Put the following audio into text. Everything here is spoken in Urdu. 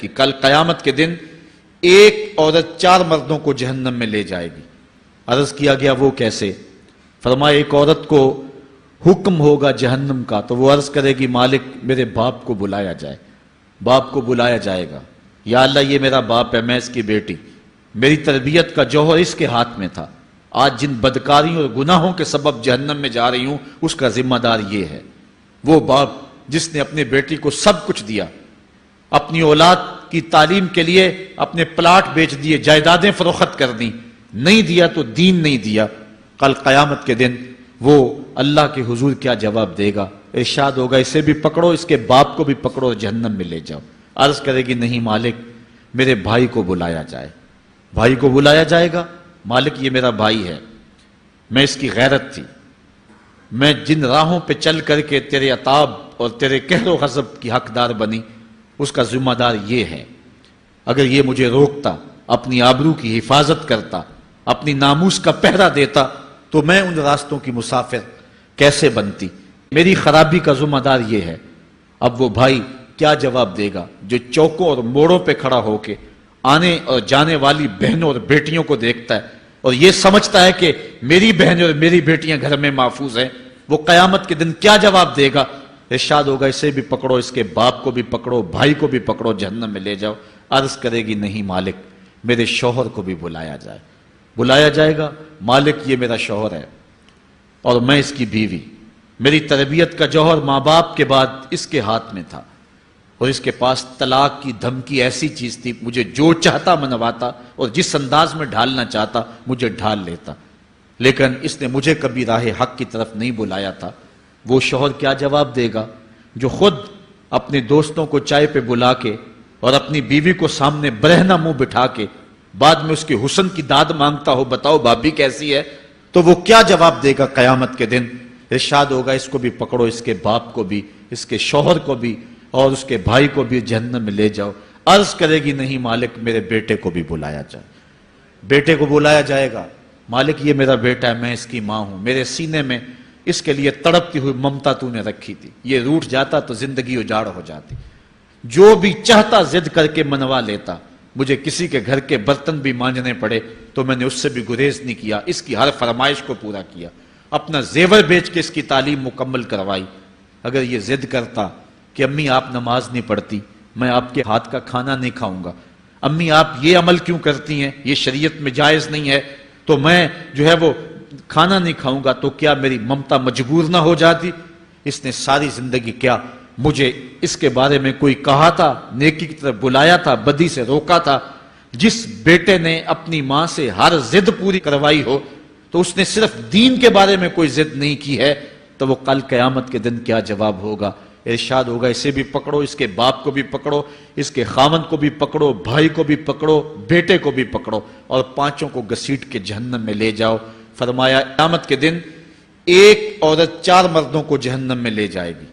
کہ کل قیامت کے دن ایک عورت 4 مردوں کو جہنم میں لے جائے گی۔ عرض کیا گیا وہ کیسے؟ فرمایا ایک عورت کو حکم ہوگا جہنم کا تو وہ عرض کرے گی مالک میرے باپ کو بلایا جائے۔ باپ کو بلایا جائے گا، یا اللہ یہ میرا باپ ہے، میں اس کی بیٹی، میری تربیت کا جوہر اس کے ہاتھ میں تھا، آج جن بدکاریوں اور گناہوں کے سبب جہنم میں جا رہی ہوں اس کا ذمہ دار یہ ہے۔ وہ باپ جس نے اپنے بیٹی کو سب کچھ دیا، اپنی اولاد کی تعلیم کے لیے اپنے پلاٹ بیچ دیے، جائیدادیں فروخت کر دیں، نہیں دیا تو دین نہیں دیا، کل قیامت کے دن وہ اللہ کے حضور کیا جواب دے گا؟ ارشاد ہوگا اسے بھی پکڑو، اس کے باپ کو بھی پکڑو اور جہنم میں لے جاؤ۔ عرض کرے گی نہیں مالک میرے بھائی کو بلایا جائے۔ بھائی کو بلایا جائے گا، مالک یہ میرا بھائی ہے، میں اس کی غیرت تھی، میں جن راہوں پہ چل کر کے تیرے عتاب اور تیرے قہر و غضب کی حقدار بنی اس کا ذمہ دار یہ ہے، اگر یہ مجھے روکتا، اپنی آبرو کی حفاظت کرتا، اپنی ناموس کا پہرا دیتا تو میں ان راستوں کی مسافر کیسے بنتی؟ میری خرابی کا ذمہ دار یہ ہے۔ اب وہ بھائی کیا جواب دے گا جو چوکوں اور موڑوں پہ کھڑا ہو کے آنے اور جانے والی بہنوں اور بیٹیوں کو دیکھتا ہے اور یہ سمجھتا ہے کہ میری بہنیں اور میری بیٹیاں گھر میں محفوظ ہیں؟ وہ قیامت کے دن کیا جواب دے گا؟ ارشاد ہوگا اسے بھی پکڑو، اس کے باپ کو بھی پکڑو، بھائی کو بھی پکڑو، جہنم میں لے جاؤ۔ عرض کرے گی نہیں مالک میرے شوہر کو بھی بلایا جائے۔ بلایا جائے گا، مالک یہ میرا شوہر ہے اور میں اس کی بیوی، میری تربیت کا جوہر ماں باپ کے بعد اس کے ہاتھ میں تھا اور اس کے پاس طلاق کی دھمکی ایسی چیز تھی، مجھے جو چاہتا منواتا اور جس انداز میں ڈھالنا چاہتا مجھے ڈھال لیتا، لیکن اس نے مجھے کبھی راہ حق کی طرف نہیں بلایا تھا۔ وہ شوہر کیا جواب دے گا جو خود اپنے دوستوں کو چائے پہ بلا کے اور اپنی بیوی کو سامنے برہنہ منہ بٹھا کے بعد میں اس کے حسن کی داد مانگتا ہو، بتاؤ بھابی کیسی ہے؟ تو وہ کیا جواب دے گا قیامت کے دن؟ ارشاد ہوگا اس کو بھی پکڑو، اس کے باپ کو بھی، اس کے شوہر کو بھی اور اس کے بھائی کو بھی جہنم میں لے جاؤ۔ عرض کرے گی نہیں مالک میرے بیٹے کو بھی بلایا جائے۔ بیٹے کو بلایا جائے گا، مالک یہ میرا بیٹا ہے، میں اس کی ماں ہوں، میرے سینے میں اس کے لیے تڑپتی ہوئی ممتا تو نے رکھی تھی، یہ روٹھ جاتا تو زندگی اجاڑ ہو جاتی، جو بھی چاہتا ضد کر کے منوا لیتا، مجھے کسی کے گھر کے برتن بھی مانجنے پڑے تو میں نے اس سے بھی گریز نہیں کیا، اس کی ہر فرمائش کو پورا کیا، اپنا زیور بیچ کے اس کی تعلیم مکمل کروائی۔ اگر یہ ضد کرتا کہ امی آپ نماز نہیں پڑھتی، میں آپ کے ہاتھ کا کھانا نہیں کھاؤں گا، امی آپ یہ عمل کیوں کرتی ہیں، یہ شریعت میں جائز نہیں ہے، تو میں جو ہے وہ کھانا نہیں کھاؤں گا، تو کیا میری ممتا مجبور نہ ہو جاتی؟ اس نے ساری زندگی کیا مجھے اس کے بارے میں کوئی کہا تھا، نیکی کی طرف بلایا تھا، بدی سے روکا تھا؟ جس بیٹے نے اپنی ماں سے ہر ضد پوری کروائی ہو تو اس نے صرف دین کے بارے میں کوئی ضد نہیں کی ہے، تو وہ کل قیامت کے دن کیا جواب ہوگا؟ ارشاد ہوگا اسے بھی پکڑو، اس کے باپ کو بھی پکڑو، اس کے خاوند کو بھی پکڑو، بھائی کو بھی پکڑو، بیٹے کو بھی پکڑو اور 5 کو گھسیٹ کے جہنم میں لے جاؤ۔ فرمایا قیامت کے دن ایک عورت 4 مردوں کو جہنم میں لے جائے گی۔